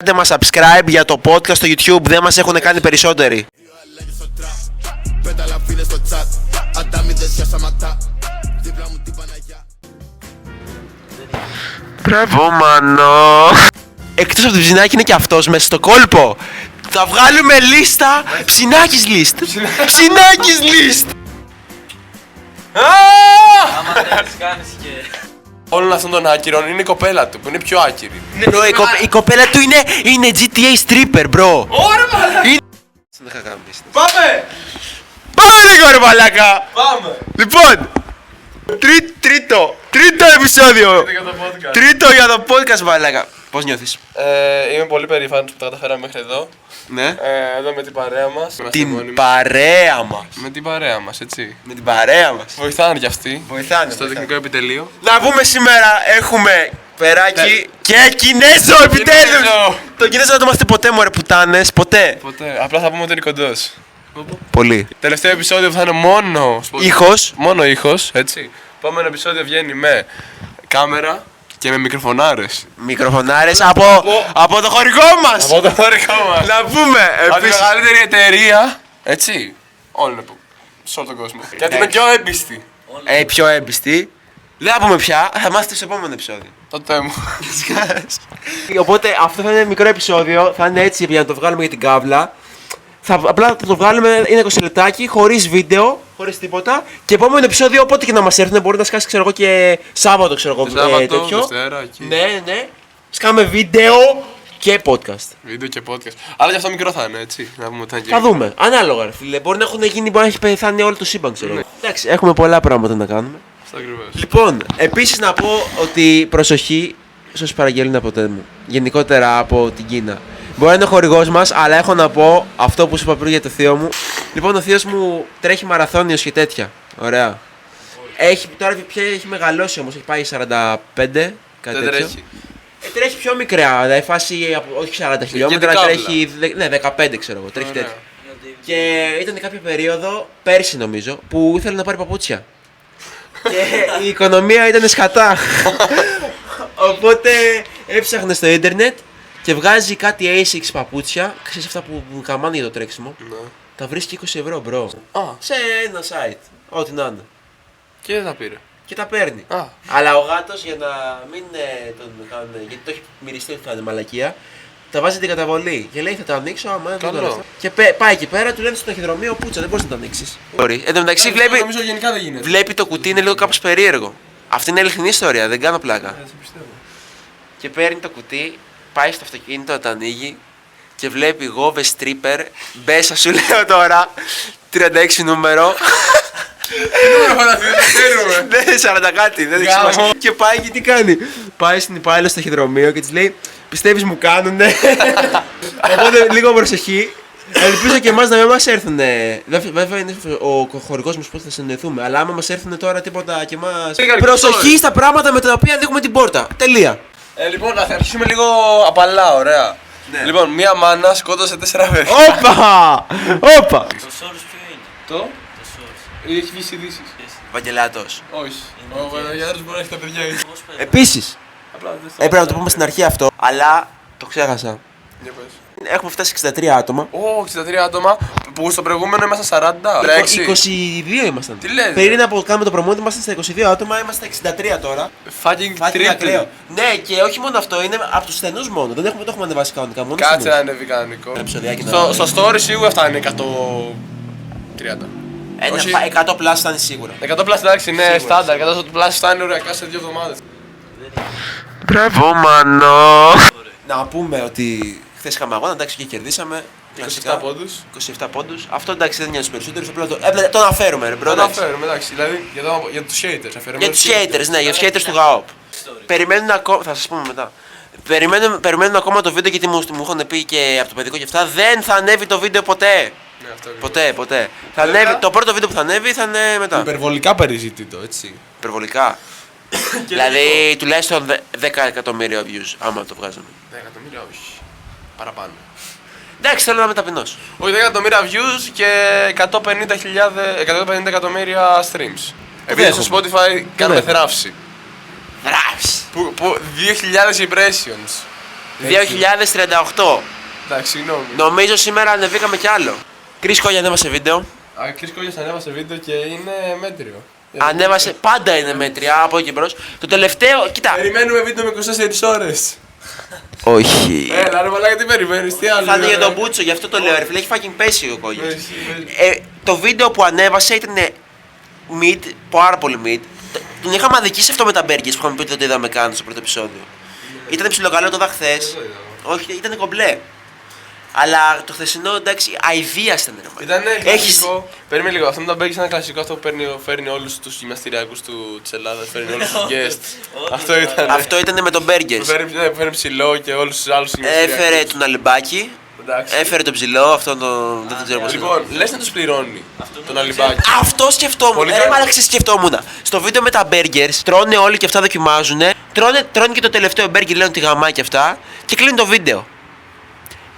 Κάντε μας subscribe για το podcast στο YouTube, δεν μας έχουν κάνει περισσότεροι. Μπράβο Μανώ. Εκτός από το ψινάκι είναι και αυτός μέσα στο κόλπο. Θα βγάλουμε λίστα, ψινάκης list. Ψινάκης list. Άμα θέλεις κάνεις και... Όλων αυτών των άκυρων είναι η κοπέλα του που είναι πιο άκυρη. Η κοπέλα του είναι GTA stripper, bro. Ωραία μαλάκα! Πάμε! Πάμε λίγο ρε μαλάκα! Πάμε! Λοιπόν, τρίτο επεισόδιο. Για το podcast. Τρίτο για το podcast μαλάκα. Πώς νιώθεις? Είμαι πολύ περήφανος που τα καταφέραμε μέχρι εδώ. Ναι. Εδώ με την παρέα μας. Την παρέα μας. Με την παρέα μας, έτσι. Με την παρέα μας. Βοηθάνε κι αυτοί. Βοηθάνε. Στο τεχνικό επιτελείο. Να πούμε σήμερα έχουμε περάκι και Κινέζο επιτέλους. Κινέζο. Το Κινέζο δεν το μάθετε ποτέ μωρέ πουτάνες, ποτέ. Ποτέ. Απλά θα πούμε ότι είναι κοντός. Πολύ. Τελευταίο επεισόδιο που θα είναι μόνο Ήχος. Μόνο ήχος, έτσι. Επόμενο επεισόδιο βγαίνει με κάμερα και με μικροφωνάρες. Μικροφωνάρες από το χωρικό μας. Από το χωρικό μας. Να πούμε Από τη επίσης. μεγαλύτερη εταιρεία, έτσι. Όλοι είναι σε όλο τον κόσμο. Γιατί είναι πιο έμπιστη. Πιο έμπιστη. Δεν θα πούμε πια, θα μάθετε στο επόμενο επεισόδιο. Τότε μου. Οπότε αυτό θα είναι μικρό επεισόδιο, θα είναι έτσι για να το βγάλουμε για την κάβλα. Απλά θα το βγάλουμε, είναι 20 λεπτάκι, χωρίς βίντεο, χωρίς τίποτα. Και επόμενο επεισόδιο, όποτε και να μας έρθουν, μπορεί να σκάσει ξέρω εγώ και Σάββατο, ξέρω εγώ. Σάββατο, Δευτέρα, εκεί. Ναι. Σκάμε βίντεο και podcast. Βίντεο και podcast. Αλλά και αυτό μικρό θα είναι, έτσι. Να πούμε ότι θα είναι και Θα δούμε. Ανάλογα, ρε φίλε. Μπορεί να έχουν γίνει, μπορεί να έχει πεθάνει όλο το σύμπαν, ξέρω. Ναι. Εντάξει, έχουμε πολλά πράγματα να κάνουμε. αυτό ακριβώς. Λοιπόν, επίσης να πω ότι προσοχή σε όσους παραγγέλνουν από τέμου. Γενικότερα από την Κίνα. Μπορεί να είναι ο χορηγός μας, αλλά έχω να πω αυτό που σου είπα πριν για το θείο μου. Λοιπόν, ο θείος μου τρέχει μαραθώνιος και τέτοια. Ωραία. Τώρα πια έχει μεγαλώσει όμως, έχει πάει 45, κάτι Δεν τέτοιο. τρέχει. Τρέχει πιο μικρά, δηλαδή φάση όχι 40 χιλιόμετρα, κάβλα. τρέχει 15 ξέρω εγώ, τρέχει Ωραία. τέτοια. Και ήταν κάποια περίοδο, πέρσι νομίζω, που ήθελε να πάρει παπούτσια. Και η οικονομία ήταν σκατά. Οπότε έψαχνε στο ίντερνετ και βγάζει κάτι ASICS παπούτσια. Ξέρεις αυτά που καμάνε για το τρέξιμο. Ναι. Τα βρίσκει 20 ευρώ μπρο. Α, Σε ένα site. Ό,τι να είναι. και δεν τα πήρε. Και τα παίρνει. Α. Αλλά ο γάτος για να μην τον κάνουν. Γιατί το έχει μυριστεί ότι θα είναι μαλακία. Τα βάζει την καταβολή. Και λέει θα τα ανοίξω άμα δεν Καλό. το λεφτά. Και πάει εκεί πέρα, του λένε στο ταχυδρομείο πουτσα, δεν μπορεί να τα ανοίξει. Εν τω μεταξύ Νομίζω γενικά δεν γίνεται. βλέπει το κουτί, είναι λίγο κάπως περίεργο. Αυτή είναι αληθινή ιστορία, δεν κάνω πλάκα. Σε πιστεύω. Και παίρνει το κουτί, πάει στο αυτοκίνητο, το ανοίγει και βλέπει γόβε stripper, μπέσα σου λέω τώρα, 36 νούμερο. Δεν είναι 40 κάτι, δεν έχει Γάμο. σημασία. Και πάει και τι κάνει. Πάει στην υπάλληλο στο ταχυδρομείο και της λέει πιστεύεις μου κάνουνε. Οπότε λίγο προσοχή. Ελπίζω και εμάς να μην μας έρθουνε. Βέβαια είναι ο χωρικός μας πώς θα συνεννοηθούμε. Αλλά άμα μας έρθουνε τώρα τίποτα και εμάς. Προσοχή στα πράγματα με τα οποία ανοίγουμε την πόρτα. Τελεία. Λοιπόν, θα αρχίσουμε λίγο απαλά, ωραία. Ναι. Λοιπόν, μία μάνα σκότωσε 4 παιδιά. Όπα! Όπα! Το source ποιο είναι? Το? Το source. Έχει βγει ειδήσεις. Βαγγελάτος. Όχι. Ο Βαγγελιάδης μπορεί να έχει τα παιδιά ήδη. Πώς πέρα. Επίσης, Απλά δεν έπρεπε να το πούμε στην αρχή αυτό, αλλά το ξέχασα. Για πες. Έχουμε φτάσει 63 άτομα. Ω, 63 άτομα που στο προηγούμενο ήμασταν 40. 22 ήμασταν. Τι λες, Πριν από κάνουμε το promote ήμασταν στα 22 άτομα, είμαστε στα 63 τώρα. Fucking Φάθηκε ακραίο. triple. Ναι, και όχι μόνο αυτό, είναι από τους στενούς μόνο. Δεν έχουμε, το έχουμε ανεβάσει κανονικά. Μόνο Κάτσε να στενούς. ανέβει κανονικό. Επεισοδιάκι να- Στο story σίγουρα φτάνει 130. όχι. 100 plus θα είναι σίγουρα. 100 plus εντάξει είναι Σίγουρα, στάνταρ. 100 plus φτάνει ωριακά σε 2 εβδομάδες. Μπράβο, Μανώ. Να πούμε ότι χθες είχαμε αγώνα, εντάξει και κερδίσαμε. 27 πόντους. 27 πόντους. Αυτό εντάξει δεν νοιάζει τους περισσότερους. Απλά το αναφέρουμε, ρε μπρο. Το εντάξει. αναφέρουμε εντάξει. Δηλαδή για τους haters. αφιερωμένο Για τους στους haters, ναι, για τους haters του ΓΑΟΠ. Περιμένουν ακόμα, θα σας πούμε μετά. Περιμένουν ακόμα το βίντεο γιατί μου έχουν πει και από το παιδικό και αυτά. Δεν θα ανέβει το βίντεο ποτέ. Ναι, αυτό ακριβώς. Ποτέ. Θα ανέβει, το πρώτο βίντεο που θα ανέβει θα είναι μετά. Υπερβολικά περιζήτητο, έτσι. Υπερβολικά. Δηλαδή τουλάχιστον 10 εκατομμύρια views άμα το βγάζαμε. 10 εκατομμύρια όχι. Παραπάνω. Εντάξει, θέλω να είμαι ταπεινός. Όχι 10 εκατομμύρια views και 150 εκατομμύρια streams. Επειδή στο δέχομαι. Spotify κάνουμε δέχομαι. θράψη. Ράφς. Που 2.000 impressions. 2038. Εντάξει, συγγνώμη. Νομίζω σήμερα ανεβήκαμε κι άλλο. Chris Κόγια ανέβασε βίντεο. Ο Chris Κόγιας ανέβασε βίντεο και είναι μέτριο. Ανέβασε, πάντα είναι μέτρια από εκεί μπρος. Το τελευταίο, κοίτα. Περιμένουμε βίντεο με 24 ώρες. Όχι. Έλα ρε μαλάκα, τι περιμένεις, τι άλλο. Θα είναι για ρε. τον Μπούτσο, γι' αυτό το λέω. Ρε φίλε, έχει fucking πέσει ο Κόγιας. Εσύ, Το βίντεο που ανέβασε ήταν mid, πάρα πολύ mid. Τον είχαμε αδικήσει αυτό με τα μπέργκες που είχαμε πει ότι δεν το είδαμε καν στο πρώτο επεισόδιο. Ήταν ψιλοκαλό, το είδα χθες. Όχι, ήταν κομπλέ. Αλλά το χθεσινό εντάξει, αηδίας ήταν. Ήτανε Έχεις... κλασικό. Περίμενε λίγο, αυτό με τα μπέγκες είναι ένα κλασικό, αυτό που της όλους τους γυμναστηριακούς της Ελλάδας, φέρνει όλους τους guests. Αυτό ήταν. Αυτό ήταν με τον μπέργκες. Που φέρνει ψηλό και όλους τους άλλους γυμναστηριακούς. Έφερε τον Αλιμπάκη. Εντάξει. Έφερε τον ψηλό, αυτό δεν το ξέρω πώς είναι. Λοιπόν, λες να τους πληρώνει τον Αλιμπάκη. Αυτό σκεφτόμουν. Πολύ Ρε καλό. μαλάξε σκεφτόμουν. Στο βίντεο με τα burgers τρώνε όλοι και αυτά δοκιμάζουνε. Τρώνε και το τελευταίο burger, λένε τη γαμά και αυτά. Και κλείνει το βίντεο.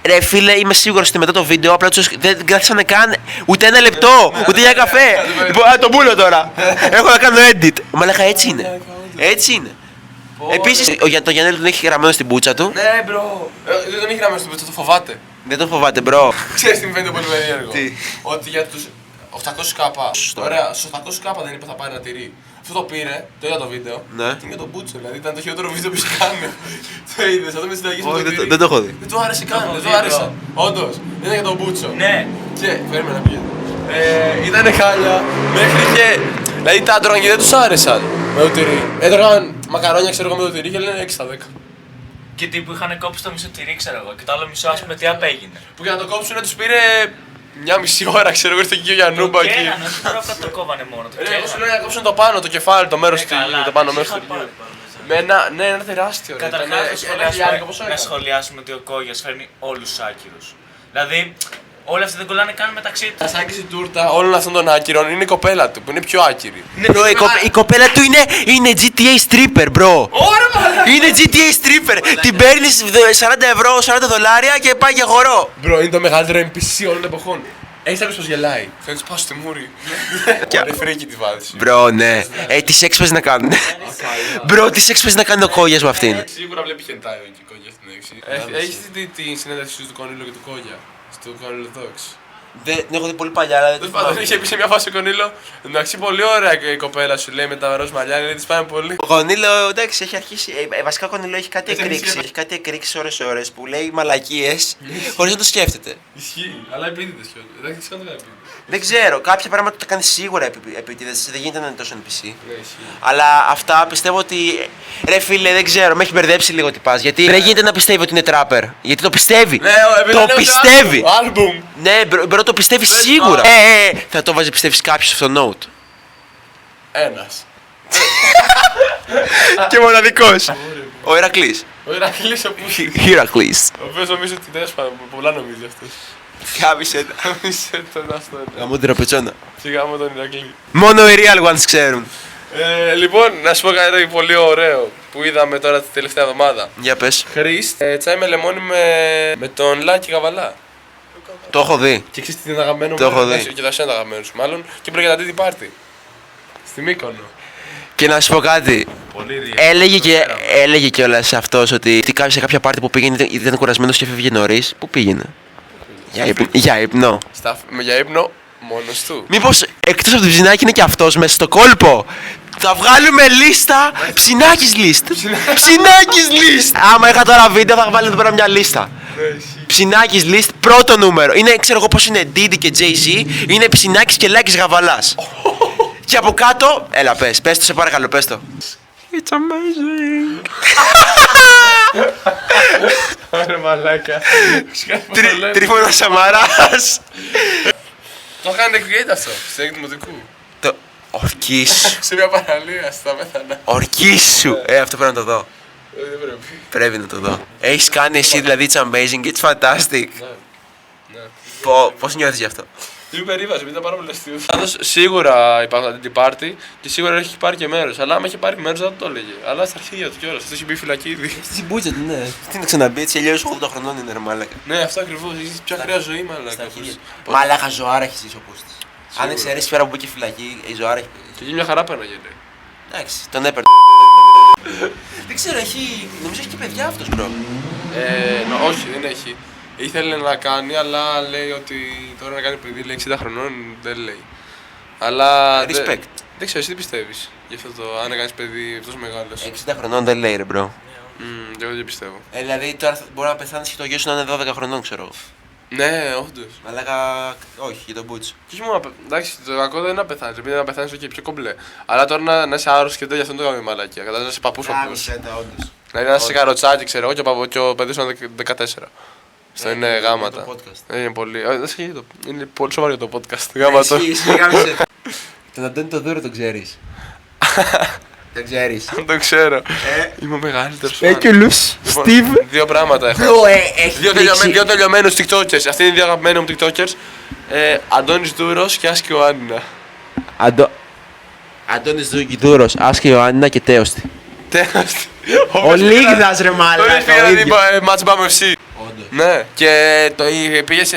Ρε φίλε, είμαι σίγουρος ότι μετά το βίντεο απλά τους δεν κράτησανε καν ούτε ένα λεπτό, ούτε για καφέ. Λοιπόν, το πουλω τώρα. Έχω να κάνω edit. Μαλάκα, έτσι είναι. Έτσι είναι. Επίσης, το Γιαννέλη τον έχει γραμμένο στην πούτσα του. Ναι, μπρο. Δεν τον έχει γραμμένο στην πούτσα, το φοβάται. Δεν τον φοβάται, μπρο. Ξέρεις τι μου φαίνεται πολύ περίεργο. Τι? Ότι για τους 800 κάπα. Ωραία, στους 800 κάπα δεν είπε θα πάρει ένα τυρί. Αυτό το πήρε, το είδα το βίντεο. Ναι. Και είναι για τον Μπούτσο, δηλαδή ήταν το χειρότερο βίντεο που είχε κάνει. Το είδες, αυτό με συνταγή Όχι, δεν το έχω δει. Δεν του άρεσε καν, δεν του άρεσε. Όντως, ήταν για τον Μπούτσο. Ναι. Και περίμενα να πήγαινε. Ήτανε χάλια μέχρι και. Δηλαδή τα έτρωγαν και δεν τους άρεσαν με το τυρί. Έτρωγαν μακαρόνια, ξέρω εγώ, με το τυρί και λένε 6 στα 10. Και τι που είχαν κόψει το μισό τυρί, ξέρω εγώ. Και το άλλο μισό, ας πούμε, τι απέγινε. Που για να το κόψουν τους πήρε μια μισή ώρα, ξέρω εγώ, ήρθε εκεί ο Γιαννούμπα Το εκεί. καίγανε, όχι τώρα αυτό το κόβανε μόνο. Το Εγώ σου καίγανε. λέω να κόψουν το πάνω, το κεφάλι, το μέρος Καλά, το πάνω τους μέρος είχα του πάρει τυριού. πάλι μέσα. Με ένα τεράστιο ρε. Καταρχάς, να σχολιάσουμε ότι ο Κόγιας φέρνει όλους τους άκυρους. Δηλαδή, όλοι αυτοί δεν κολλάνε καν μεταξύ τους. Σαν και στην τούρτα όλων αυτών των άκυρων είναι η κοπέλα του που είναι πιο άκυρη. Bro, η κοπέλα του είναι GTA stripper, bro. Είναι GTA stripper. Την παίρνει 40 ευρώ, 40 δολάρια και πάει για χορό. Μπρο, είναι το μεγαλύτερο NPC όλων των εποχών. Έχεις ακούσει πως γελάει. Θα της πάω στη μούρη. Είναι φρίκι τη βάδιση. Bro, ναι. Τι σεξ παίζει να κάνουν. Bro, τι σεξ παίζει να κάνει ο Κόγιας με αυτήν. Σίγουρα βλέπει χεντάει ο Κόγια στην έξι. Έχεις δει τη συνέντευξη του Κονίλο και του Κόγια στο Κονίλο Talks. Δεν έχω δει πολύ παλιά, αλλά δεν Τέλος το πάντων, θυμάμαι. είχε πει σε μια φάση ο Κονίλο. Εντάξει, πολύ ωραία η κοπέλα σου λέει με τα ροζ μαλλιά, λέει της πάνε πολύ. Ο Κονίλο, εντάξει, έχει αρχίσει. Βασικά ο Κονίλο έχει κάτι Έχει εκρήξει. αρχίσει. Έχει κάτι εκρήξει ώρες που λέει μαλακίες χωρίς να το σκέφτεται. Ισχύει, αλλά επίτηδες κιόλας. Εντάξει, σχεδόν δεν επίτηδες. Δεν ξέρω, κάποια πράγματα το κάνει σίγουρα επίτηδες, δεν γίνεται να είναι τόσο NPC. Ναι, ισχύει. Αλλά αυτά πιστεύω ότι. Ρε φίλε, δεν ξέρω, με έχει μπερδέψει λίγο τι πας. Γιατί δεν γίνεται να πιστεύει ότι είναι τράπερ. Γιατί το πιστεύει. Ναι, Το πιστεύει. Άλμπουμ. Ναι, μπρο, το πιστεύει σίγουρα. Θα το βάζει, πιστεύει κάποιο στο note. Ένας. Και μοναδικός. Ο Ηρακλής. Ο Ηρακλής ο Πούσης. Ηρακλής. Ο οποίος νομίζω ότι τέλος πάντων πολλά νομίζει αυτός. Χάβησε τα. Κάμισε τον άστον. Γαμώ την ροπετσόνα. Σιγά μου τον Ηρακλή. Μόνο οι real ones ξέρουν. Λοιπόν, να σου πω κάτι πολύ ωραίο που είδαμε τώρα την τελευταία εβδομάδα. Για πες. Χρήστ, τσάι με λεμόνι με τον Λάκη Καβαλά. Το έχω δει. Και ξέρεις τι είναι αγαπημένο Το έχω δει. Και θα είναι αγαπημένο σου μάλλον. Και πρόκειται να δει την πάρτι. Στη Μύκονο. Και να σου πω κάτι. Πολύ ρία. Έλεγε κιόλας αυτός ότι σε κάποια πάρτι που πήγαινε ήταν κουρασμένος και έφευγε νωρίς. Πού πήγαινε? Για ύπνο. Για ύπνο μόνος του. Μήπως εκτός από το ψινάκι είναι και αυτός μέσα στο κόλπο? Θα βγάλουμε λίστα. Ψινάκης list. Ψινάκης list. Άμα είχα τώρα βίντεο θα βάλω εδώ πέρα μια λίστα. Ψινάκης list, πρώτο νούμερο. Είναι, ξέρω εγώ πώς είναι Diddy και Jay-Z. Είναι Ψινάκης και Λάκης Γαβαλάς. Και από κάτω, έλα πες το σε παρακαλώ, πες το. It's amazing. Ωραία μαλάκα. Τρίφωνος Σαμαράς. Το κάνετε create αυτό, στην έκτη δημοτικού. Το ορκίσου. Σε μια παραλία, στα πέθανα. Ορκίσου. Αυτό πρέπει να το δω. Δεν πρέπει. Πρέπει να το δω. Έχεις κάνει εσύ δηλαδή, it's amazing, it's fantastic. Ναι. Πώς νιώθεις γι' αυτό? Είμαι περίβαση, επειδή ήταν πάρα πολύ αστείο. Πάντως σίγουρα υπάρχουν την πάρτι και σίγουρα έχει πάρει και μέρος. Αλλά άμα είχε πάρει μέρος δεν το έλεγε. Αλλά στα αρχίδια του κιόλας. Αυτό έχει μπει φυλακή ήδη. Στην μπούτσα του, ναι. Τι να ξαναμπεί, έτσι αλλιώς 80 χρονών είναι ρε μάλακα. Ναι, αυτό ακριβώς. Έχει πια χρέα ζωή, μαλάκα. Μαλάκα ζωάρα έχει ζήσει ο Πούστης. Αν εξαιρέσεις πέρα που μπήκε φυλακή, η ζωάρα έχει. Και εκεί μια χαρά πέρναγε. Εντάξει, τον έπαιρνε. Δεν ξέρω, νομίζω έχει και παιδιά αυτός, bro. Όχι, δεν έχει. Ήθελε να κάνει, αλλά λέει ότι τώρα να κάνει παιδί, λέει 60 χρονών, δεν λέει. Αλλά. Respect. Δεν ξέρω, εσύ τι πιστεύεις γι' αυτό το αν κάνει παιδί τόσο μεγάλος. 60 χρονών δεν λέει, ρε μπρο. Εγώ δεν πιστεύω. Δηλαδή τώρα μπορεί να πεθάνει και το γιο σου να είναι 12 χρονών, ξέρω. Ναι, όντως. Μαλάκα, όχι, για τον Μπούτσο. Και όχι μόνο εντάξει, το κακό δεν είναι να πεθάνει, επειδή να πεθάνει και πιο κομπλέ. Αλλά τώρα να είσαι άρρωστο και τέτοια, αυτό δεν το κάνουμε μαλακία. Κατάλαβε να είσαι παππού παππού. Δηλαδή να είσαι καροτσάκι, ξέρω εγώ, και ο παιδί σου είναι 14. Αυτό είναι γάματα. Είναι πολύ. Είναι πολύ σοβαρό το podcast. Γάματα. Τον Αντώνη το Δούρο τον ξέρεις. Δεν ξέρεις. Το ξέρω. Είμαι ο μεγαλύτερος. Σπέκουλους, Στίβ. Δύο πράγματα έχω. Δύο τελειωμένους TikTokers. Αυτοί είναι οι δύο αγαπημένοι μου TikTokers. Αντώνης Δούρος και Άσκη Ιωάννινα. Αντώνης Δούρος, Άσκη Ιωάννινα και Τέωστη. Τέωστη. Ο Λίγδας ρε Τον μάλακα. πήγα να δει μάτς Μπάμ FC. Ναι, και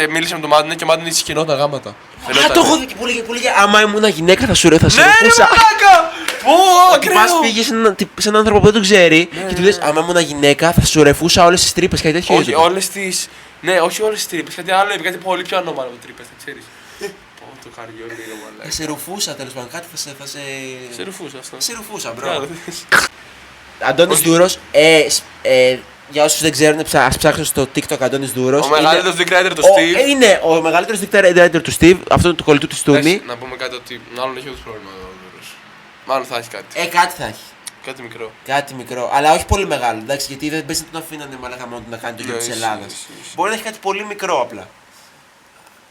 μίλησε με τον Μάντινε και ο Μάντινε σκηνόταν γάματα. Α, το έχω δει και που λέγε άμα ήμουν γυναίκα θα σου Ναι, ρε μαλάκα! Ότι πας πήγες σε έναν άνθρωπο που δεν τον ξέρει και του λες άμα ήμουν γυναίκα θα σου ρεφούσα όλες τις τρύπες, κάτι τέτοιο. Όχι όλες τις... Ναι, όχι όλες τις τρύπες, κάτι άλλο είπε, κάτι πολύ πιο ανώμαλο από τρύπες, θα ξέρεις. Πω, το καριόλι ρε μαλάκα. Θα σε ρουφούσα τέλος πάντων, κάτι θα σε... Σε ρουφούσα αυτό. Σε ρουφούσα, μπρο. Αντώνης Δούρος, για όσους δεν ξέρουν, ας ψάξουν στο TikTok Αντώνης Δούρος. Ο μεγαλύτερος dick rider του Steve. Είναι ο μεγαλύτερος dick rider του Steve, αυτό του κολλητού της Τούμη. Να πούμε κάτι ότι μάλλον έχει όντως πρόβλημα ο Δούρος. Μάλλον θα έχει κάτι. Κάτι θα έχει. Κάτι μικρό. Κάτι μικρό, αλλά όχι πολύ μεγάλο, εντάξει, γιατί δεν πες να τον αφήνανε μαλάκα μόνο του να κάνει το γιο της Ελλάδας. Μπορεί να έχει κάτι πολύ μικρό απλά.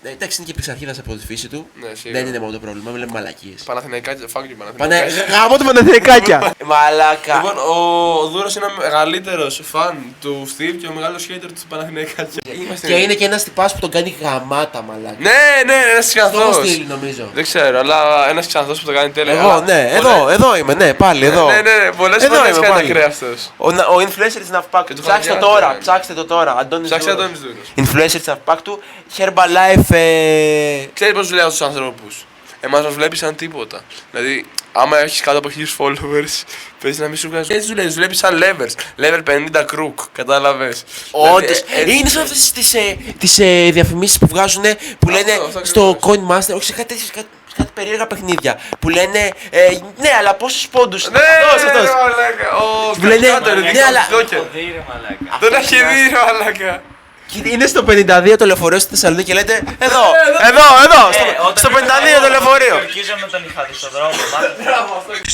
Εντάξει, είναι και πειξαρχίδας από τη φύση του. Δεν είναι μόνο το πρόβλημα, μιλάμε μαλακίες. Παναθηναϊκάκια, fuck you Παναθηναϊκάκια. Γαμώ το Παναθηναϊκάκια! Μαλάκα. Λοιπόν, ο Δούρος είναι ο μεγαλύτερος φαν του Steve και ο μεγάλος hater του Παναθηναϊκάκια. Και είναι και ένας τυπάς που τον κάνει γαμάτα, μαλάκα. Ναι, ένας ξανθός. Στο στυλ νομίζω. Δεν ξέρω, αλλά ένας ξανθός που το κάνει τέλεια. Εγώ, ναι, εδώ είμαι, ναι, πάλι εδώ. Ναι, πολλές φορές κάνει ακραία αυτός. Ο influencer της Navpack του. Ψάξτε το τώρα. Αντώνης Δούρος. Influencer της Navpack του. Herbalife. Ξέρεις πώς λέω στους ανθρώπους. Εμάς μας βλέπεις σαν τίποτα. Δηλαδή, άμα έχεις κάτω από 1000 followers, παίζει να μην σου βγάζει. Έτσι τους βλέπεις σαν levers. Level 50 crook, κατάλαβες. Όντως. Είναι σαν αυτές τις διαφημίσεις που βγάζουν που λένε στο Coin Master, όχι σε κάτι περίεργα παιχνίδια. Που λένε ναι, αλλά πόσους πόντους. Ναι, αυτός. Που λένε ναι, αλλά. Τον έχει δει, ρε μαλάκα. Είναι στο 52 το λεωφορείο στη Θεσσαλονίκη και λέτε εδώ, στο 52 το λεωφορείο. Ορκίζομαι τον είχα δει στον δρόμο.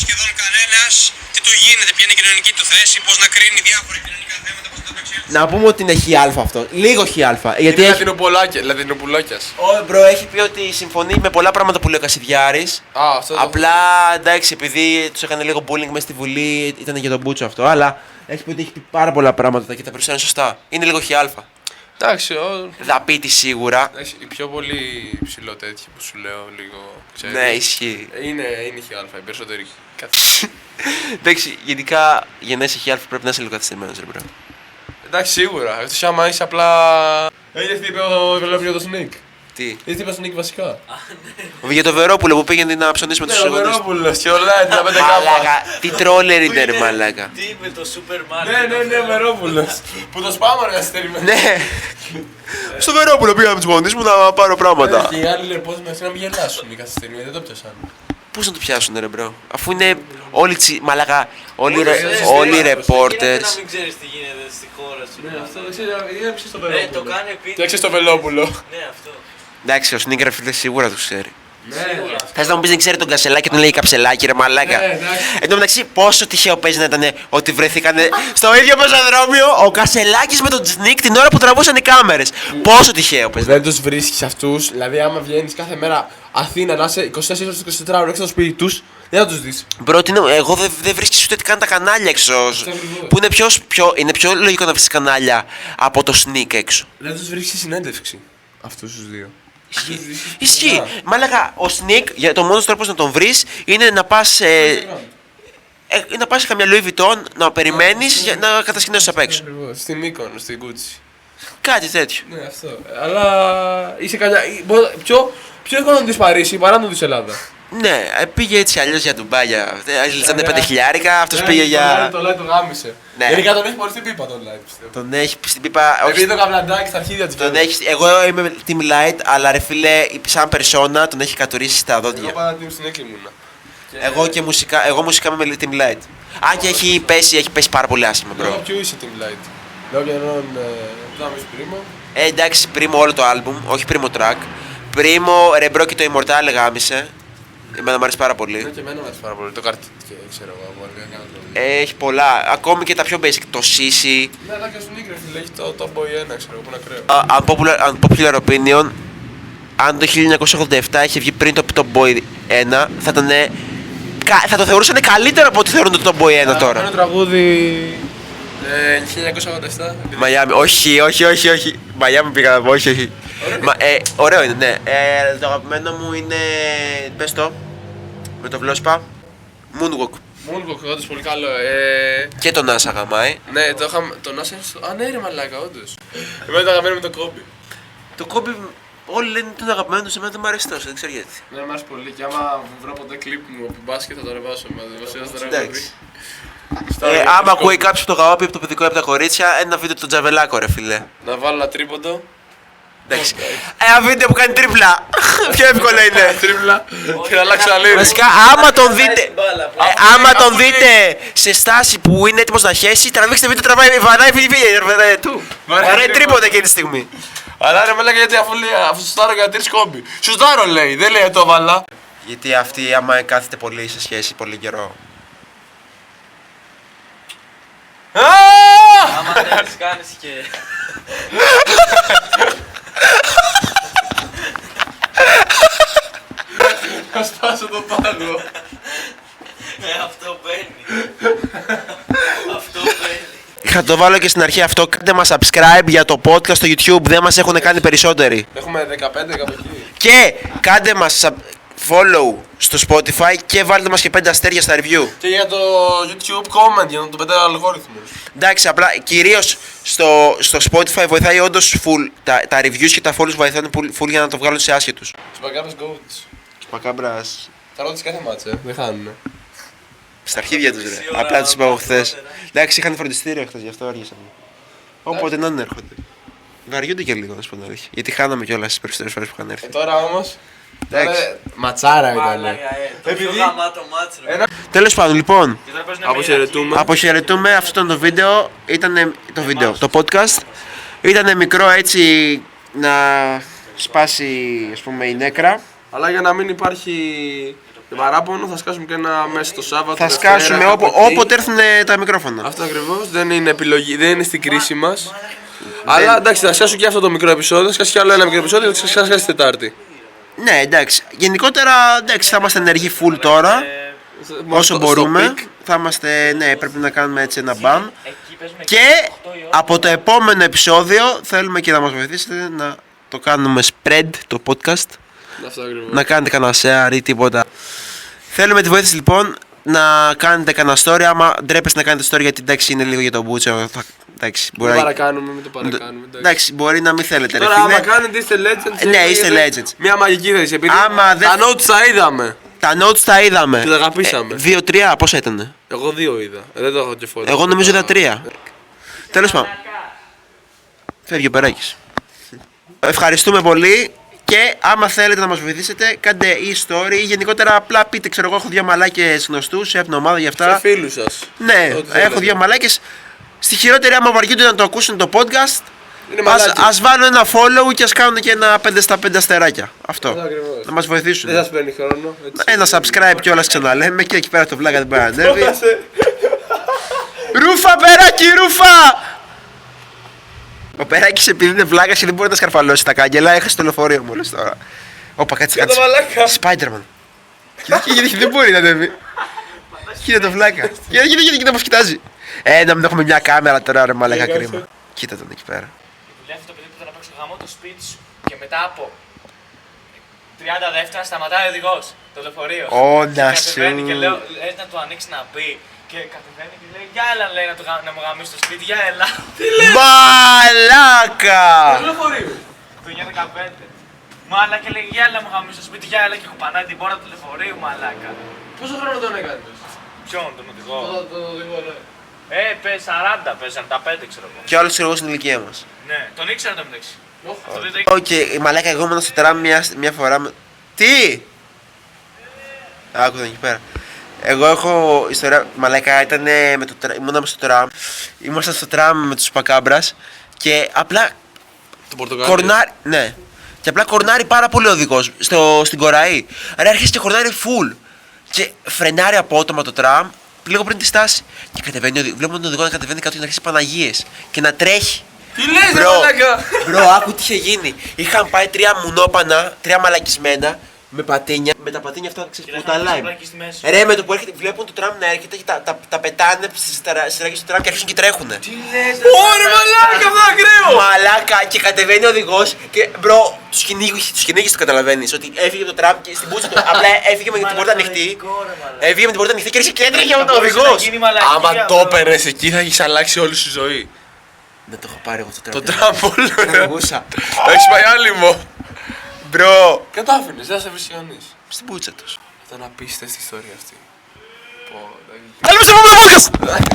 Σχεδόν κανένας τι του γίνεται, ποια είναι η κοινωνική του θέση, πώς να κρίνει διάφορα κοινωνικά θέματα, πώς να το ξέρει. Να πούμε ότι είναι χ αυτό, λίγο χ. Γιατί είναι λατινοπουλάκιας. Ο μπρο έχει πει ότι συμφωνεί με πολλά πράγματα που λέει ο Κασιδιάρης. Απλά εντάξει, επειδή τους έκανε λίγο bullying μέσα στη Βουλή, ήταν για τον Μπούτσο αυτό, αλλά έχει πει ότι έχει πει πάρα πολλά πράγματα και τα περισσότερα είναι σωστά. Είναι λίγο χ. Εντάξει, Δαπίτη σίγουρα. Η πιο πολύ ψηλό τέτοιο που σου λέω λίγο. Ξέρεις. Ναι, ισχύει. Είναι χ, οι περισσότεροι. Εντάξει, γενικά για να είσαι χ πρέπει να είσαι λίγο καθυστερημένος, ρε μπρο. Εντάξει, σίγουρα. Εκτός άμα είσαι απλά. Είδες τι είπε ο Σνίκ. Τι. Είδες τι είπε ο Σνίκ βασικά. Για το Βερόπουλο που πήγαινε να ψωνίσει με τους συγγονείς. Ο Βερόπουλος και όλα τα 5 μαλάκα, τι τρόλερ είναι ρε μαλάκα. Τι είπε το σούπερ μάρκετ. Ναι, ο Βερόπουλος. Που το σπάμε ρε καθυστερημένος. Ναι. Στο Βερόπουλο πήγα με τους γονείς μου να πάρω πράγματα. Και οι άλλοι λέει πώς να μην γελάσουν οι καθυστερημένοι, δεν το πιάσαν. Πώς να το πιάσουν ρε μπρο, αφού είναι όλοι μαλάκα, όλοι reporters. Να μην ξέρεις τι γίνεται στη χώρα σου. Ναι, αυτό δεν ξέρει, το κάνει επίτηδες. Τι έξερε στο Βελόπουλο. Ναι, αυτό. Εντάξει, ο Σνίγκερ φίλε σίγουρα το ξέρει. Θες να μου πεις δεν ξέρει τον Καψελάκη και τον λέει Καψελάκη ρε μαλάκα. Εν τω μεταξύ πόσο τυχαίο παίζει να ήταν ότι βρεθήκανε στο ίδιο πεζοδρόμιο ο Κασελάκης με τον Σνίκ την ώρα που τραβούσαν οι κάμερες. Πόσο τυχαίο παίζει. Δεν τους βρίσκεις αυτούς, δηλαδή άμα βγαίνεις κάθε μέρα Αθήνα να είσαι 24 ώρες 24 ώρες έξω στο σπίτι τους, δεν θα τους δεις. Μπρο, εγώ δεν βρίσκεις ούτε καν τα κανάλια έξω. Που είναι πιο λογικό να βρεις κανάλια από το Σνίκ έξω. Δεν τους βρίσκεις συνέντευξη αυτούς τους δύο. Ισχύει. Μάλακα, ο Σνίκ, το μόνος τρόπος να τον βρεις είναι να πας σε καμιά Louis Vuitton, να περιμένεις για να κατασκηνώσεις απ' έξω. Στην Μύκονο, στην Gucci. Κάτι τέτοιο. Ναι, αυτό. Αλλά είσαι καλιά. Πιο εύκολο να τον δεις Παρίσι παρά να τον δεις Ελλάδα. Ναι, πήγε έτσι αλλιώς για Ντουμπάγια. Ζητάνε 5 χιλιάρικα, αυτός πήγε για. Το light το γάμισε. Ναι. Γενικά τον έχει πολύ στην πίπα τον light, πιστεύω. Τον έχει στην πίπα. Επειδή το καβλαντάκι στα αρχίδια της. Τον έχει, εγώ είμαι Team Light, αλλά ρε φίλε, σαν περσόνα τον έχει κατουρίσει στα Εγώ δόντια. πάντα team στην έκλη ήμουνα. Εγώ μουσικά είμαι Team Light. Αν και έχει πέσει πάρα πολύ άσχημα, Εγώ bro. ποιο είσαι team light. Λέω για έναν Δάμις Πρίμο. Εντάξει, πρίμο όλο το album, όχι πρίμο track. Πρίμο, ρεμπρό και το Immortal γάμισε. Εμένα μου αρέσει πάρα πολύ. Και εμένα μου αρέσει πάρα πολύ. Το καρτί ξέρω εγώ από άλλη. Έχει πολλά, ακόμη και τα πιο basic. Το Sisi. Ναι, αλλά και στον Ίγκρε φίλε έχει το Tomboy 1, ξέρω εγώ που είναι ακραίο. Unpopular opinion. Αν το 1987 είχε βγει πριν το Tomboy 1, θα το θεωρούσαν καλύτερο από ό,τι θεωρούν το Tomboy 1 τώρα. Ένα τραγούδι 1987. Μαϊάμι, όχι. Μαϊάμι πήγα να πω, όχι. Ωραίο είναι, ναι. Το αγαπημένο μου είναι. Πες το. Με το βλόσπα. Moonwalk. Moonwalk, όντως πολύ καλό. Και τον Άσα γαμάει. Ναι, το είχαμε. Τον Άσα είναι στο. Α, ναι, ρε μαλάκα, όντως. Εμένα το αγαπημένο με το κόμπι. Το κόμπι. Όλοι λένε ότι είναι αγαπημένο του, εμένα δεν μου αρέσει τόσο, δεν ξέρω γιατί. Ναι, μου άρεσε πολύ. Και άμα βρω ποτέ κλιπ μου από μπάσκετ θα το ανεβάσω. Μα δεν Εντάξει. Άμα ακούει κάποιο το γαόπι από το παιδικό από τα κορίτσια, ένα βίντεο του Τζαβελάκο, ρε φίλε. Να βάλω ένα τρίποντο. Εντάξει. Ένα βίντεο που κάνει τρίπλα. Πιο εύκολο είναι. Τρίπλα και να αλλάξω αλήθεια. Βασικά, άμα τον δείτε σε στάση που είναι έτοιμος να χέσει, τραβήξτε βίντεο, βαράει του. Βαράει τρίποντα εκείνη τη στιγμή. Αλλά ρε μαλάκα γιατί αφού σουτάρω για 3 κόμπι. Σουτάρω λέει, δεν λέει το βάλα. Γιατί αυτή άμα κάθεται πολύ σε σχέση πολύ καιρό. Άμα θέλεις κάνεις και... Θα σπάσω το πάνω. Αυτό μπαίνει. Αυτό μπαίνει. Είχα το βάλω και στην αρχή αυτό. Κάντε μας subscribe για το podcast στο YouTube. Δεν μας έχουν κάνει περισσότεροι. Έχουμε 15 κάπου εκεί. Και κάντε μας follow στο Spotify και βάλτε μας και 5 αστέρια στα review. Και για το YouTube comment για να το πετάει ο αλγόριθμος. Εντάξει, απλά κυρίως στο Spotify βοηθάει όντως full. Τα reviews και τα follows βοηθάνε full για να το βγάλουν σε άσχετους. Στους Μακάμπρας goats. Μακάμπρας. Θα ρωτήσεις κάθε μάτσα, δεν χάνουνε. Στα αρχίδια τους ρε. Απλά τους είπα εγώ χθες. Εντάξει, είχαν φροντιστήριο χθες, γι' αυτό άργησαν. Όποτε να είναι έρχονται. Βαριούνται και λίγο, να σου πω την αλήθεια. Γιατί χάναμε κιόλας τις περισσότερες φορές που είχαν έρθει. Τώρα όμως. Εντάξει. Ματσάρα ήταν. Το πιο γαμάτο μάτσο. Τέλος πάντων, λοιπόν, Αποχαιρετούμε. αποχαιρετούμε. Αυτό ήταν το βίντεο. Ήταν το podcast. Ήταν μικρό έτσι να σπάσει, ας πούμε, η νέκρα. Αλλά για να μην υπάρχει παράπονο, θα σκάσουμε και ένα μέσα το Σάββατο. Θα Δευτέρα, σκάσουμε κάπου εκεί. όποτε έρθουν τα μικρόφωνα. Αυτό ακριβώς, δεν είναι επιλογή, δεν είναι στην κρίση μας. Αλλά εντάξει, θα σκάσω και αυτό το μικρό επεισόδιο, θα σκάσω και άλλο ένα μικρό επεισόδιο, θα σκάσω τη Τετάρτη. Ναι, εντάξει. Γενικότερα, εντάξει, θα είμαστε ενεργοί full τώρα. Όσο μπορούμε. Θα είμαστε, ναι, πρέπει να κάνουμε έτσι ένα μπαμ. Και από το επόμενο επεισόδιο θέλουμε και να μας βοηθήσετε να το κάνουμε spread το podcast. Αυτό ακριβώς. Να κάνετε κανένα share ή τίποτα. Θέλουμε τη βοήθεια λοιπόν να κάνετε κανένα story. Άμα ντρέπεστε να κάνετε story, γιατί εντάξει είναι λίγο για τον Μπούτσο. Εντάξει, Μην το παρακάνουμε, μην το παρακάνουμε. εντάξει, μπορεί να μην θέλετε. Τώρα, ρε φίλε. άμα κάνετε είστε legends. Ναι, είστε legends. Μια μαγική θέση. Επειδή Άμα δεν- τα notes τα είδαμε. Τα notes τα είδαμε. Και τα αγαπήσαμε. 2-3, πόσα ήτανε? Εγώ 2 είδα. Δεν το έχω και φото. Εγώ νομίζω είδα 3. Τέλος πάντων. Φεύγει ο Περάκης. Ευχαριστούμε πολύ. Και άμα θέλετε να μας βοηθήσετε, κάντε e-story ή γενικότερα απλά πείτε, ξέρω εγώ, έχω 2 μαλάκες γνωστούς, σε έπνο ομάδα γι' Σε αυτά. φίλους σας. Ναι, Ό,τι θέλετε. έχω 2 μαλάκες. Στη χειρότερη, άμα βαριούνται να το ακούσουν το podcast, Είναι μαλάκι. ας βάλουν ένα follow και ας κάνουν και ένα 5 στα 5 αστεράκια. Αυτό. ακριβώς. Να μας βοηθήσουν. Δεν σας παίρνει χρόνο. έτσι. Ένα subscribe κιόλας ξαναλέμε και εκεί πέρα το βλάκα δεν μπορεί να ανέβει. Ρούφα, Περάκη, ρούφα! Ο Περάκης επειδή είναι βλάκας και δεν μπορεί να σκαρφαλώσει τα κάγκελα, έχασε το λεωφορείο μου όλες τώρα. Όπα, κάτσε, Για το κάτσε. μαλάκα. Spiderman. Κοίτα, δεν μπορεί να ανέβει. Κοίτα το βλάκα. Κοίτα πως κοιτάζει. Να μην έχουμε μια κάμερα τώρα, ρε μαλάκα, κρίμα. Κοίτα τον εκεί πέρα. Δουλεύει το παιδί που ήταν να παίξει γαμό το σπίτι σου και μετά από 30 δεύτερα σταματάει ο οδηγός το λεωφορείο. Όντα Και κατεβαίνει σου. και λέω, λέει να του ανοίξει να πει. Και κατεβαίνει και λέει, για έλα λέει να μου γαμίσει το σπίτι, για έλα. Τι λέει, Μαλάκα! το λεωφορείο. Το 9-15. Μαλάκα λέει γυάλα μου είχαμε στο σπίτι, γυάλα και έχω πανάει την πόρτα του λεωφορείου, μαλάκα. Πόσο χρόνο τον έκανε? Ποιον, τον οδηγό? Τον οδηγό, ναι. Πες 40, πες 45 ξέρω εγώ. Και άλλος εγώ στην ηλικία μας. Ναι, τον ήξερα το μεταξύ. Και μαλάκα, εγώ ήμουν στο τραμ μια φορά. Τι! Άκουδα εκεί πέρα. Εγώ έχω ιστορία. Μαλάκα, ήμουν στο τραμ. Ήμασταν στο τραμ με τους Πακάμπρας και απλά. Το Πορτογάλιο. Κορνάρι. Ναι. Και απλά κορνάρει πάρα πολύ ο οδηγός στην Κοραή. Άρα έρχεσαι και κορνάρει full. Και φρενάρει απότομα το τραμ λίγο πριν τη στάση. Και βλέπουμε τον οδηγό να κατεβαίνει κάτω και να αρχίσει Παναγίες και να τρέχει. Τι λες, ρε μαλάκα! Μπρο, άκου τι είχε γίνει. Είχαν πάει 3 μουνόπανα, 3 μαλακισμένα με πατίνια. Με τα πατίνια αυτά ξέρεις που τα λάει. Ρε, με το που έρχεται, βλέπουν το τραμ να έρχεται και τα πετάνε στις ράγες του τραμ και αρχίζουν και τρέχουνε. Τι λες, Ωρε μαλάκα, αυτό ακραίο! Μαλάκα, και κατεβαίνει ο οδηγός και μπρο, τους κυνήγησε, το καταλαβαίνεις. Ότι έφυγε από το τραμ και στην πούτσα του. Απλά έφυγε με την πόρτα ανοιχτή. Έφυγε με την πόρτα ανοιχτή και άρχισε και έτρεχε ο οδηγός. Άμα το έπαιρνες εκεί θα έχεις αλλάξει όλη σου ζωή. Δεν το έχω πάρει εγώ το Το τραμ. τραμπολ, ρε. Οδηγούσα. Έχεις πάει άλυμο. Μπρο, Και το άφηνες, δεν θα σε βυσιονείς. στην πούτσα τους. Ήταν απίστευτη ιστορία αυτή. Καλή μας επόμενο podcast!